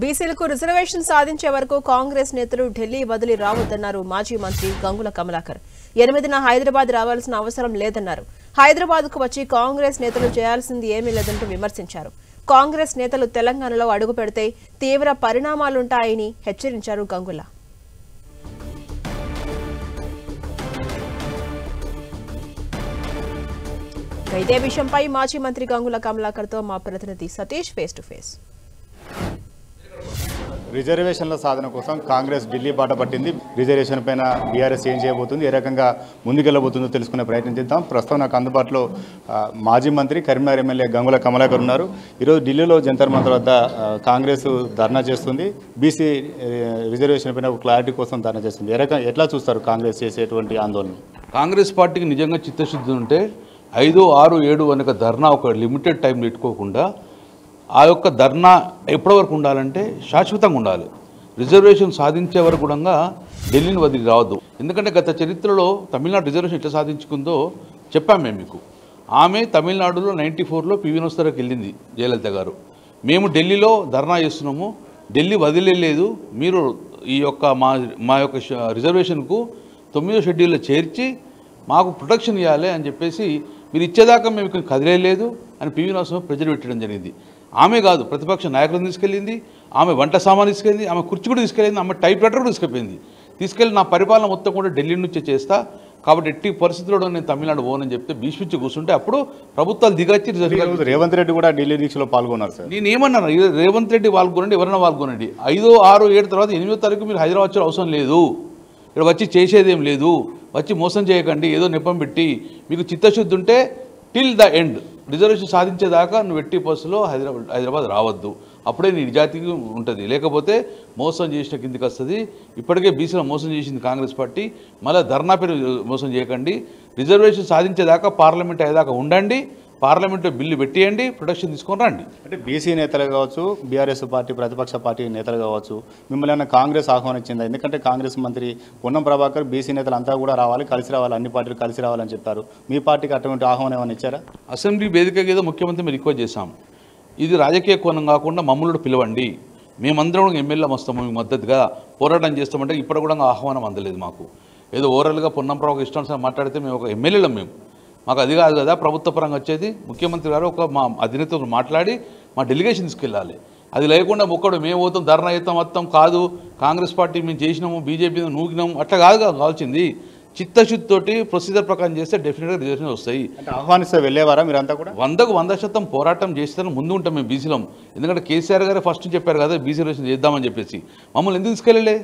బీసీలకు రిజర్వేషన్ సాధించే వరకు కాంగ్రెస్ నేతలు ఢిల్లీ వదిలి రావద్దన్నారు మాజీ మంత్రి గంగుల కమలాకర్. 8న హైదరాబాద్ రావాల్సిన అవసరం లేదన్నారు. హైదరాబాద్కు వచ్చి కాంగ్రెస్ నేతలు చేయాల్సింది ఏమీ లేదంటూ విమర్శించారు. కాంగ్రెస్ నేతలు తెలంగాణలో అడుగు పెడితే తీవ్ర పరిణామాలుంటాయని హెచ్చరించారు గంగుల. ఇదే విషయంపై మాజీ మంత్రి గంగుల కమలాకర్తో మా ప్రతినిధి సతీష్ ఫేస్ టు ఫేస్. రిజర్వేషన్ల సాధన కోసం కాంగ్రెస్ ఢిల్లీ బాట పట్టింది. రిజర్వేషన్ పైన బీఆర్ఎస్ ఏం చేయబోతుంది, ఏ రకంగా ముందుకెళ్లబోతుందో తెలుసుకునే ప్రయత్నం చేద్దాం. ప్రస్తుతం నాకు అందుబాటులో మాజీ మంత్రి కరీంనగర్ ఎమ్మెల్యే గంగుల కమలాకర్ ఉన్నారు. ఈరోజు ఢిల్లీలో జంతర్ మంతర్ వద్ద కాంగ్రెస్ ధర్నా చేస్తుంది. బీసీ రిజర్వేషన్ పైన క్లారిటీ కోసం ధర్నా చేస్తుంది. ఎట్లా చూస్తారు కాంగ్రెస్ చేసేటువంటి ఆందోళన? కాంగ్రెస్ పార్టీకి నిజంగా చిత్తశుద్ధి ఉంటే 5, 6, 7 వెనక ధర్నా ఒక లిమిటెడ్ టైం పెట్టుకోకుండా ఆ యొక్క ధర్నా ఎప్పటి వరకు ఉండాలంటే శాశ్వతంగా ఉండాలి. రిజర్వేషన్ సాధించే వరకు కూడా ఢిల్లీని వదిలి రావద్దు. ఎందుకంటే గత చరిత్రలో తమిళనాడు రిజర్వేషన్ ఎట్లా సాధించుకుందో చెప్పాం మేము మీకు. ఆమె తమిళనాడులో 94లో పివి నరసింహారావుకి వెళ్ళింది జయలలిత గారు. మేము ఢిల్లీలో ధర్నా చేస్తున్నాము, ఢిల్లీ వదిలేదు. మీరు ఈ యొక్క మా యొక్క రిజర్వేషన్కు 9వ షెడ్యూల్లో చేర్చి మాకు ప్రొటెక్షన్ ఇవ్వాలి అని చెప్పేసి మీరు ఇచ్చేదాకా మేము ఇక్కడ కదిలేదు అని పివి నరసింహారావు ప్రెజర్ పెట్టడం జరిగింది. ఆమె కాదు, ప్రతిపక్ష నాయకులను తీసుకెళ్ళింది, ఆమె వంట సామాన్ తీసుకెళ్ళింది, ఆమె కుర్చీ కూడా తీసుకెళ్ళింది, ఆమె టైప్ రైటర్ కూడా తీసుకెళ్ళింది. తీసుకెళ్ళి నా పరిపాలన మొత్తం కూడా ఢిల్లీ నుంచే చేస్తా, కాబట్టి ఎట్టి పరిస్థితుల్లో నేను తమిళనాడు పోనని చెప్తే భీష్మించి కూర్చుంటే అప్పుడు ప్రభుత్వాలు దిగచ్చి రేవంత్ రెడ్డి కూడా ఢిల్లీ దీక్షలో పాల్గొన్నారు సార్. నేను ఏమన్నాను, రేవంత్ రెడ్డి పాల్గొనండి, ఎవరైనా పాల్గొనండి. 5, 6, 7 తర్వాత 8వ తారీఖు మీరు హైదరాబాద్ వచ్చే అవసరం లేదు. ఇక్కడ వచ్చి చేసేదేం లేదు, వచ్చి మోసం చేయకండి. ఏదో నెపం పెట్టి మీకు చిత్తశుద్ధి ఉంటే టిల్ ద ఎండ్ రిజర్వేషన్ సాధించేదాకా నువ్వు ఎట్టి బస్సులో హైదరాబాద్ రావద్దు. అప్పుడే నీ నిజాతికి ఉంటుంది. లేకపోతే మోసం చేసిన కిందికి వస్తుంది. ఇప్పటికే బీసీలో మోసం చేసింది కాంగ్రెస్ పార్టీ. మళ్ళీ ధర్నా పేరు మోసం చేయకండి. రిజర్వేషన్ సాధించేదాకా పార్లమెంట్ అయ్యేదాకా ఉండండి, పార్లమెంట్లో బిల్లు పెట్టేయండి, ప్రొటెక్షన్ తీసుకొని రండి. అంటే బీసీ నేతలు కావచ్చు, బీఆర్ఎస్ పార్టీ ప్రతిపక్ష పార్టీ నేతలు కావచ్చు, మిమ్మల్ని ఏమైనా కాంగ్రెస్ ఆహ్వానించిందా? ఎందుకంటే కాంగ్రెస్ మంత్రి పొన్నం ప్రభాకర్ బీసీ నేతలు అంతా కూడా రావాలి, కలిసి రావాలి, అన్ని పార్టీలు కలిసి రావాలని చెప్పారు. మీ పార్టీకి అటువంటి ఆహ్వానం ఏమైనా ఇచ్చారా? అసెంబ్లీ వేదిక ఏదో ముఖ్యమంత్రి మేము రిక్వెస్ట్ చేశాం, ఇది రాజకీయ కోణం కాకుండా మమ్మల్ని పిలవండి, మేమందరం ఎమ్మెల్యేలు వస్తాము, మీకు మద్దతుగా పోరాటం చేస్తామంటే ఇప్పుడు కూడా ఆహ్వానం అందలేదు మాకు. ఏదో ఓవరాల్గా పొన్నం ప్రభాకర్ ఇష్టం మాట్లాడితే మేము ఒక ఎమ్మెల్యేలం, మాకు అది కాదు కదా ప్రభుత్వ పరంగా వచ్చేది. ముఖ్యమంత్రి గారు మా అధినేతతో మాట్లాడి మా డెలిగేషన్ తీసుకెళ్ళాలి. అది లేకుండా ఒక్కడు మేము పోతాం ధర్నా చేస్తాం మొత్తం కాదు, కాంగ్రెస్ పార్టీ మేము చేసినాము, బీజేపీ నూకినాము, అట్లా కాదు కావాల్సింది. చిత్తశుద్ధితోటి ప్రొసీజర్ ప్రకారం చేస్తే డెఫినెట్గా రిజర్వేషన్ వస్తాయి. అంటే ఆహ్వానిస్తే వెళ్ళేవారా మీరంతా కూడా? 100కు 100% పోరాటం చేస్తాను ముందు ఉంటాం మేము బీసీలో. ఎందుకంటే కేసీఆర్ గారే ఫస్ట్ చెప్పారు కదా బీసీ రిజర్వేషన్ చేద్దామని చెప్పేసి. మమ్మల్ని ఎందుకు తీసుకెళ్ళలే?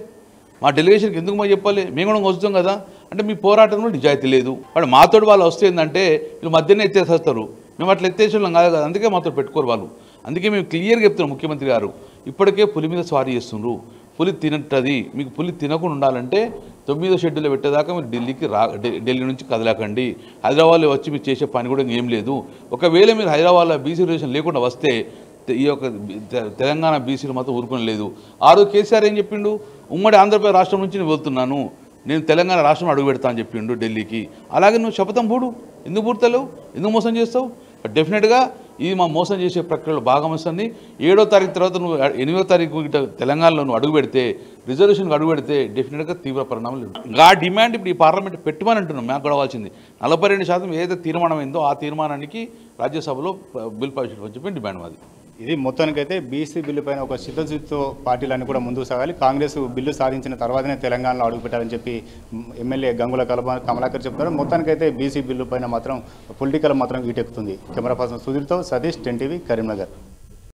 మా డెలిగేషన్కి ఎందుకు మాకు చెప్పాలి? మేము కూడా వస్తాం కదా. అంటే మీ పోరాటంలో నిజాయితీ లేదు. వాడు మాతోడు వాళ్ళు వస్తే ఏంటంటే వీళ్ళు మధ్యనే ఎత్తేసేస్తారు. మేము అట్లా ఎత్తేసేవాళ్ళం కాదు కదా, అందుకే మాతో పెట్టుకోరు వాళ్ళు. అందుకే మేము క్లియర్గా చెప్తున్నాం, ముఖ్యమంత్రి గారు ఇప్పటికే పులి మీద స్వారీ చేస్తున్నారు, పులి తినట్టది. మీకు పులి తినకుండా ఉండాలంటే 9వ షెడ్యూల్లో పెట్టేదాకా మీరు ఢిల్లీ నుంచి కదలకండి. హైదరాబాద్లో వచ్చి మీరు చేసే పని కూడా ఏం లేదు. ఒకవేళ మీరు హైదరాబాద్లో బీసీ రిజర్వేషన్ లేకుండా వస్తే ఈ యొక్క తెలంగాణ బీసీలు మాత్రం ఊరుకుని లేదు. కేసీఆర్ ఏం చెప్పిండు, ఉమ్మడి ఆంధ్రప్రదేశ్ రాష్ట్రం నుంచి నేను వెళ్తున్నాను, నేను తెలంగాణ రాష్ట్రం అడుగు పెడతా అని చెప్పిండు ఢిల్లీకి. అలాగే నువ్వు శపథం పూడు, ఎందుకు పూడతలేవు, ఎందుకు మోసం చేస్తావు? డెఫినెట్గా ఇది మా మోసం చేసే ప్రక్రియలో భాగమని 7వ తారీఖు తర్వాత నువ్వు 8వ తారీఖు తెలంగాణలో నువ్వు అడుగు పెడితే, రిజర్వేషన్కి అడుగు పెడితే డెఫినెట్గా తీవ్ర పరిణామాలు ఉంటాయి. ఆ డిమాండ్ ఇప్పుడు ఈ పార్లమెంట్ పెట్టమని అంటున్నాం. మాకు గడవాల్సింది 42% ఏదైతే తీర్మానం అయిందో ఆ తీర్మానానికి రాజ్యసభలో బిల్ ప్రవేశపెట్టమని చెప్పి డిమాండ్ మాది. ఇది మొత్తానికైతే బీసీ బిల్లు పైన ఒక చిత్తశుద్ధితో పార్టీలన్నీ కూడా ముందుకు సాగాలి. కాంగ్రెస్ బిల్లు సాధించిన తర్వాతనే తెలంగాణలో అడుగుపెట్టాలని చెప్పి ఎమ్మెల్యే గంగుల కమలాకర్ చెప్తున్నారు. మొత్తానికైతే బీసీ బిల్లు పైన మాత్రం పొలిటికల్ మాత్రం ఈటెక్కుతుంది. కెమెరా పర్సన్ సుధీర్తో సతీష్, 10 టీవీ, కరీంనగర్.